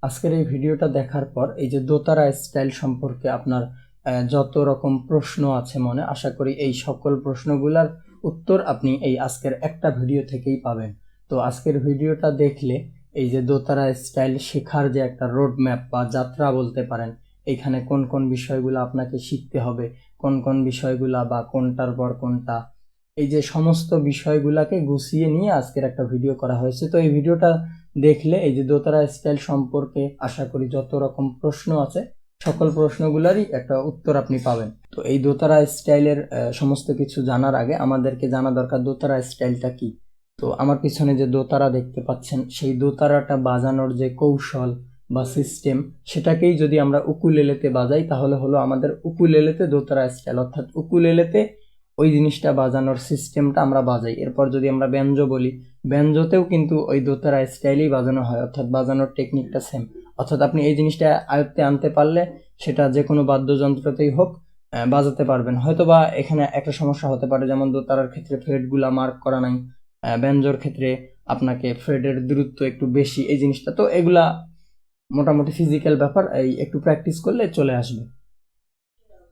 আজকের এই ভিডিওটা দেখার পর এই যে দোতারা স্টাইল সম্পর্কে আপনার যত রকম প্রশ্ন আছে মনে, আশা করি এই সকল প্রশ্নগুলোর উত্তর আপনি এই আজকের একটা ভিডিও থেকেই পাবেন। তো আজকের ভিডিওটা দেখলে এই যে দোতারা স্টাইল শেখার যে একটা রোড ম্যাপ বা যাত্রা বলতে পারেন, এইখানে কোন কোন বিষয়গুলো আপনাকে শিখতে হবে, কোন কোন বিষয়গুলা বা কোনটার পর কোনটা, এই যে সমস্ত বিষয়গুলাকে গুছিয়ে নিয়ে আজকের একটা ভিডিও করা হয়েছে। তো এই ভিডিওটা দেখলে এই যে দোতারা স্টাইল সম্পর্কে আশা করি যত রকম প্রশ্ন আছে সকল প্রশ্নগুলোরই একটা উত্তর আপনি পাবেন। তো এই দোতারা স্টাইলের সমস্ত কিছু জানার আগে আমাদেরকে জানা দরকার দোতারা স্টাইলটা কি। তো আমার পিছনে যে দোতারা দেখতে পাচ্ছেন, সেই দোতারাটা বাজানোর যে কৌশল বা সিস্টেম, সেটাকেই যদি আমরা উকুলেলেতে বাজাই তাহলে হলো আমাদের উকুলেলেতে দোতারা স্টাইল, অর্থাৎ উকুলেলেতে ওই জিনিসটা বাজানোর সিস্টেমটা আমরা বাজাই। এরপর যদি আমরা ব্যঞ্জো বলি, ব্যঞ্জোতেও কিন্তু ওই দোতারা স্টাইলেই বাজানো হয়, অর্থাৎ বাজানোর টেকনিকটা সেম। অর্থাৎ আপনি এই জিনিসটা আয়ত্তে আনতে পারলে সেটা যে কোনো বাদ্যযন্ত্রতেই হোক বাজাতে পারবেন। হয়তো বা এখানে একটা সমস্যা হতে পারে, যেমন দোতারার ক্ষেত্রে ফ্রেডগুলা মার্ক করা নাই, ব্যঞ্জোর ক্ষেত্রে আপনাকে ফ্রেডের দূরত্ব একটু বেশি, এই জিনিসটা তো এগুলা মোটামুটি ফিজিক্যাল ব্যাপার, এই একটু প্র্যাকটিস করলে চলে আসবে।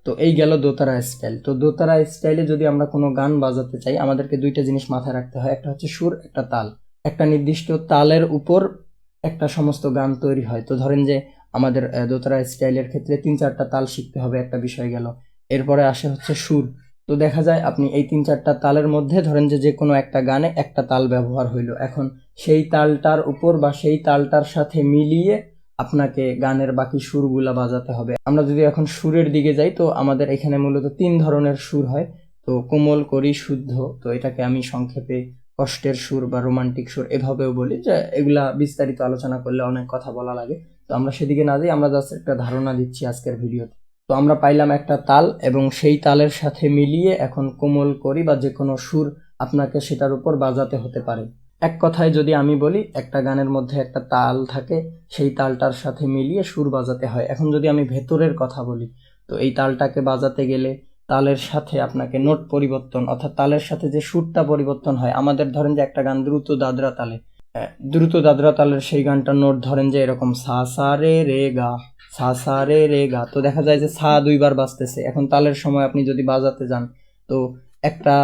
তো এই গেল দোতারা স্টাইল। তো দোতারা স্টাইলে যদি আমরা কোনো গান বাজাতে চাই আমাদেরকে দুইটা জিনিস মাথায় রাখতে হয়, একটা হচ্ছে সুর, একটা তাল। একটা নির্দিষ্ট তালের উপর একটা সমস্ত গান তৈরি হয়। তো ধরেন যে আমাদের দোতারা স্টাইলের ক্ষেত্রে 3-4টা তাল শিখতে হবে, একটা বিষয় গেল। এরপরে আসে হচ্ছে সুর। তো দেখা যায় আপনি এই 3-4টা তালের মধ্যে ধরেন যে কোনো একটা গানে একটা তাল ব্যবহার হইলো, এখন সেই তালটার উপর বা সেই তালটার সাথে মিলিয়ে আপনাকে গানের বাকি সুরগুলা বাজাতে হবে। আমরা যদি এখন সুরের দিকে যাই, তো আমাদের এখানে মূলত 3 ধরনের সুর হয়। তো কোমল, করি, শুদ্ধ। তো এটাকে আমি সংক্ষেপে কষ্টের সুর বা রোমান্টিক সুর এভাবেও বলি, যে এগুলা বিস্তারিত আলোচনা করলে অনেক কথা বলা লাগে। তো আমরা সেদিকে না যাই, আমরা জাস্ট একটা ধারণা দিচ্ছি আজকের ভিডিওতে। তো আমরা পাইলাম একটা তাল এবং সেই তালের সাথে মিলিয়ে এখন কোমল, করি বা যে কোনো সুর আপনাকে সেটার উপর বাজাতে হতে পারে। এক কথায় যদি আমি বলি, একটা গানের মধ্যে একটা তাল থাকে, সেই তালটার সাথে মিলিয়ে সুর বাজাতে হয়। এখন যদি আমি ভেতরের কথা বলি, তো এই তালটাকে বাজাতে গেলে তালের সাথে আপনাকে নোট পরিবর্তন, অর্থাৎ তালের সাথে যে সুরটা পরিবর্তন হয়। আমাদের ধরেন যে একটা গান দ্রুত দাদরা তালে, দ্রুত দাদরা তালের সেই গানটার নোট ধরেন যে এরকম সা সা রে রে গা, সা সা রে রে গা। তো দেখা যায় যে সা 2বার বাজতেছে। এখন তালের সময় আপনি যদি বাজাতে যান, তো একটা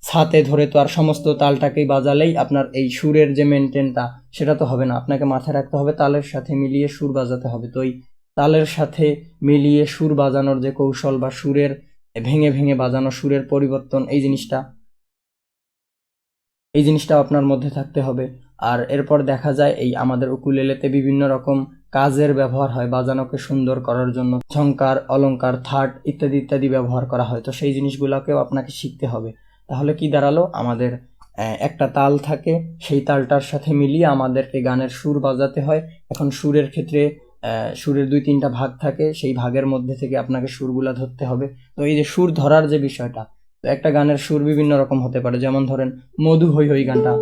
ছাতে ধরে তো আর সমস্ত তালটাকেই বাজালেই আপনার এই সুরের যে মেনটেনটা সেটা তো হবে না। আপনাকে মাথায় রাখতে হবে তালের সাথে মিলিয়ে সুর বাজাতে হবে। তো এই তালের সাথে মিলিয়ে সুর বাজানোর যে কৌশল বা সুরের ভেঙে ভেঙে বাজানো, সুরের পরিবর্তন, এই জিনিসটাও আপনার মধ্যে থাকতে হবে। আর এরপর দেখা যায় এই আমাদের উকুলেলেতে বিভিন্ন রকম কাজের ব্যবহার হয় বাজানোকে সুন্দর করার জন্য, ঝংকার, অলংকার, থার্ড ইত্যাদি ইত্যাদি ব্যবহার করা হয়। তো সেই জিনিসগুলোকেও আপনাকে শিখতে হবে। তাহলে কি দাঁড়ালো, আমাদের একটা তাল থাকে, সেই তালটার সাথে মিলিয়ে আমাদেরকে গানের সুর বাজাতে হয়। এখন সুরের ক্ষেত্রে সুরের 2-3টা ভাগ থাকে, সেই ভাগের মধ্যে থেকে আপনাকে সুরগুলা ধরতে হবে। তো এই যে সুর ধরার যে বিষয়টা, তো একটা গানের সুর বিভিন্ন রকম হতে পারে। যেমন ধরেন মধু হই হই গানটা,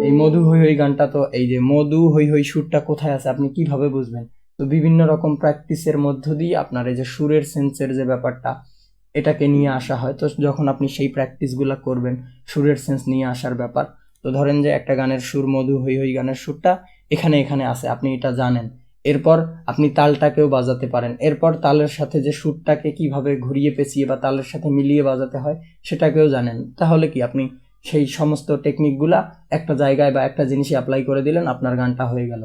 এই মধু হই হই গানটা, তো এই যে মধু হই হই সুরটা কোথায় আছে আপনি কিভাবে বুঝবেন? তো বিভিন্ন রকম প্র্যাকটিসের মধ্য দিয়ে আপনার এই যে সুরের সেন্সের যে ব্যাপারটা, এটাকে নিয়ে আসা হয়। তো যখন আপনি সেই প্র্যাকটিসগুলো করবেন, সুরের সেন্স নিয়ে আসার ব্যাপার, তো ধরেন যে একটা গানের সুর, মধু হই হই গানের সুরটা এখানে এখানে আছে, আপনি এটা জানেন। এরপর আপনি তালটাকেও বাজাতে পারেন। এরপর তালের সাথে যে সুরটাকে কিভাবে ঘুরিয়ে পেঁচিয়ে বা তালের সাথে মিলিয়ে বাজাতে হয় সেটাকেও জানেন। তাহলে কি আপনি সেই সমস্ত টেকনিকগুলা একটা জায়গায় বা একটা জিনিসে অ্যাপ্লাই করে দিলেন, আপনার গানটা হয়ে গেল।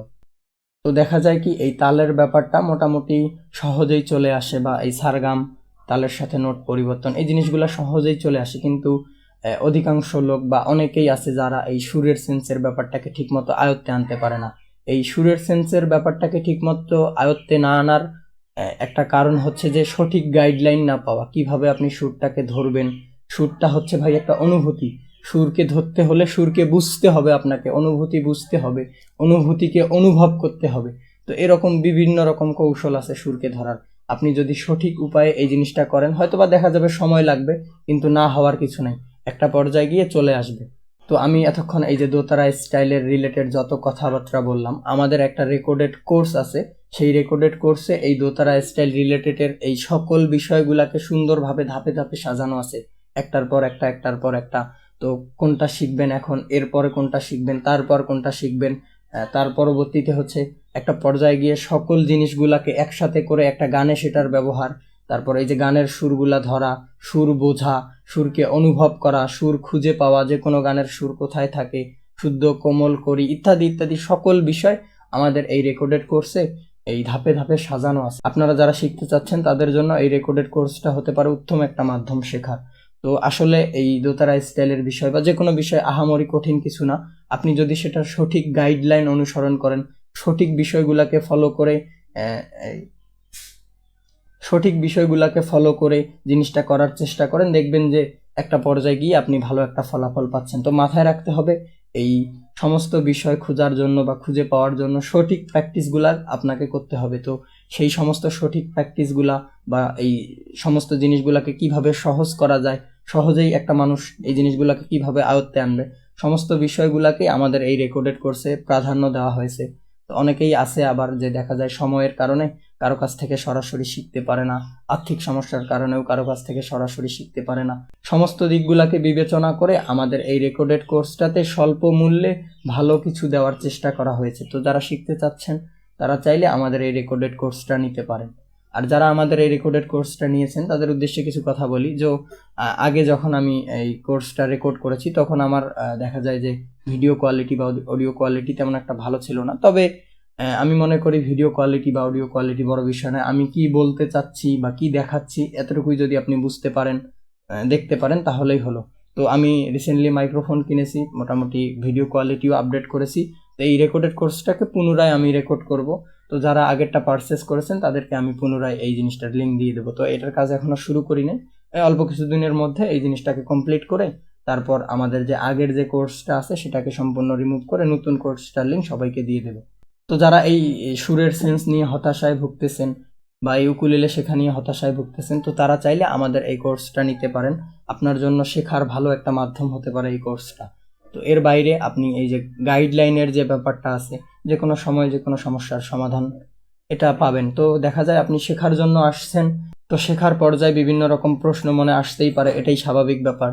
তো দেখা যায় কি এই তালের ব্যাপারটা মোটামুটি সহজেই চলে আসে, বা এই সারগাম, তালের সাথে নোট পরিবর্তন, এই জিনিসগুলো সহজেই চলে আসে। কিন্তু অধিকাংশ লোক বা অনেকেই আছে যারা এই সুরের সেন্সের ব্যাপারটাকে ঠিকমতো আয়ত্তে আনতে পারে না। এই সুরের সেন্সের ব্যাপারটাকে ঠিকমতো আয়ত্তে না আনার একটা কারণ হচ্ছে যে সঠিক গাইডলাইন না পাওয়া, কিভাবে আপনি সুরটাকে ধরবেন। সুরটা হচ্ছে ভাই একটা অনুভূতি, সুরকে ধরতে হলে সুরকে বুঝতে হবে, আপনাকে অনুভূতি বুঝতে হবে, অনুভূতিকে অনুভব করতে হবে। তো এরকম বিভিন্ন রকম কৌশল আছে সুরকে ধরার। আপনি যদি সঠিক উপায়ে এই জিনিসটা করেন, হয়তোবা দেখা যাবে সময় লাগবে, কিন্তু না হওয়ার কিছু নাই, একটা পর্যায়ে গিয়ে চলে আসবে। তো আমি এতক্ষণ এই যে দোতারা স্টাইলের রিলেটেড যত কথাবার্তা বললাম, আমাদের একটা রেকর্ডেড কোর্স আছে। সেই রেকর্ডেড কোর্সে এই দোতারা স্টাইল রিলেটেডের এই সকল বিষয়গুলাকে সুন্দরভাবে ধাপে ধাপে সাজানো আছে, একটার পর একটা, একটার পর একটা। তো কোনটা শিখবেন এখন, এরপরে কোনটা শিখবেন, তারপর কোনটা শিখবেন, তার পরবর্তীতে হচ্ছে একটা পর্যায়ে গিয়ে সকল জিনিসগুলাকে একসাথে করে একটা গানে সেটার ব্যবহার, তারপর এই যে গানের সুরগুলা ধরা, সুর বোঝা, সুরকে অনুভব করা, সুর খুঁজে পাওয়া, যে কোনো গানের সুর কোথায় থাকে, শুদ্ধ কোমল করি ইত্যাদি ইত্যাদি সকল বিষয় আমাদের এই রেকর্ডেড কোর্সে এই ধাপে ধাপে সাজানো আছে। আপনারা যারা শিখতে চাচ্ছেন তাদের জন্য এই রেকর্ডেড কোর্সটা হতে পারে উত্তম একটা মাধ্যম শেখার। তো আসলে এই দোতারা স্টাইলের বিষয় বা যে কোনো বিষয় আহামরি কঠিন কিছু না। আপনি যদি সেটা সঠিক গাইডলাইন অনুসরণ করেন, সঠিক বিষয়গুলোকে ফলো করে জিনিসটা করার চেষ্টা করেন, দেখবেন যে একটা পর্যায়ে গিয়ে আপনি ভালো একটা ফলাফল পাচ্ছেন। তো মাথায় রাখতে হবে এই সমস্ত বিষয় খোঁজার জন্য বা খুঁজে পাওয়ার জন্য সঠিক প্র্যাকটিসগুলা আপনাকে করতে হবে। তো সেই সমস্ত সঠিক প্র্যাকটিসগুলা বা এই সমস্ত জিনিসগুলাকে কিভাবে সহজ করা যায়, সহজেই একটা মানুষ এই জিনিসগুলাকে কিভাবে আয়ত্তে আনবে, সমস্ত বিষয়গুলাকে আমাদের এই রেকর্ডেড কোর্সে প্রাধান্য দেওয়া হয়েছে। তো অনেকেই আছে আবার যে দেখা যায় সময়ের কারণে কারো কাছ থেকে সরাসরি শিখতে পারে না, আর্থিক সমস্যার কারণেও কারো কাছ থেকে সরাসরি শিখতে পারে না। সমস্ত দিকগুলোকে বিবেচনা করে আমাদের এই রেকর্ডেড কোর্সটাতে স্বল্প মূল্যে ভালো কিছু দেওয়ার চেষ্টা করা হয়েছে। তো যারা শিখতে চাচ্ছেন তারা চাইলে আমাদের এই রেকর্ডেড কোর্সটা নিতে পারেন। আর যারা আমাদের এই রেকর্ডেড কোর্সটা নিয়েছেন তাদের উদ্দেশ্যে কিছু কথা বলি। যে আগে যখন আমি এই কোর্সটা রেকর্ড করেছি তখন আমার দেখা যায় যে ভিডিও কোয়ালিটি বা অডিও কোয়ালিটি তেমন একটা ভালো ছিল না। তবে আমি মনে করি ভিডিও কোয়ালিটি বা অডিও কোয়ালিটি বড় বিষয় নয়, আমি কি বলতে চাচ্ছি বা কি দেখাচ্ছি এতটুকুই যদি আপনি বুঝতে পারেন, দেখতে পারেন, তাহলেই হলো। তো আমি রিসেন্টলি মাইক্রোফোন কিনেছি, মোটামুটি ভিডিও কোয়ালিটিও আপডেট করেছি। তো এই রেকর্ডেড কোর্সটাকে পুনরায় আমি রেকর্ড করব। তো যারা আগেরটা পারচেস করেছেন তাদেরকে আমি পুনরায় এই জিনিসটার লিঙ্ক দিয়ে দেবো। তো এটার কাজ এখনো শুরু করি নাই, অল্প কিছুদিনের মধ্যে এই জিনিসটাকে কমপ্লিট করে তারপর আমাদের যে আগের যে কোর্সটা আছে সেটাকে সম্পূর্ণ রিমুভ করে নতুন কোর্সটার লিঙ্ক সবাইকে দিয়ে দেবো। তো যারা এই সুরের সেন্স নিয়ে হতাশায় ভুগতেছেন বা এই উকুলেলে শেখা নিয়ে হতাশায় ভুগতেছেন, তো তারা চাইলে আমাদের এই কোর্সটা নিতে পারেন। আপনার জন্য শেখার ভালো একটা মাধ্যম হতে পারে এই কোর্সটা। তো এর বাইরে আপনি এই যে গাইডলাইনের যে ব্যাপারটা আছে, যে কোনো সময় যে কোনো সমস্যার সমাধান এটা পাবেন। তো দেখা যায় আপনি শেখার জন্য আসছেন, তো শেখার পর্যায়ে বিভিন্ন রকম প্রশ্ন মনে আসতেই পারে, এটাই স্বাভাবিক ব্যাপার।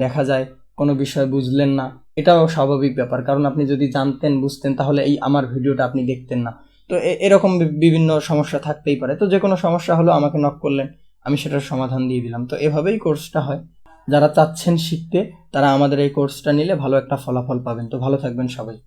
দেখা যায় কোনো বিষয় বুঝলেন না, এটাও স্বাভাবিক ব্যাপার, কারণ আপনি যদি জানতেন বুঝতেন তাহলে এই আমার ভিডিওটা আপনি দেখতেন না। তো এরকম বিভিন্ন সমস্যা থাকতেই পারে। তো যে কোনো সমস্যা হলো আমাকে নক করলেন, আমি সেটার সমাধান দিয়ে দিলাম। তো এভাবেই কোর্সটা হয়। যারা চাচ্ছেন শিখতে তারা আমাদের এই কোর্সটা নিলে ভালো একটা ফলাফল পাবেন। তো ভালো থাকবেন সবাই।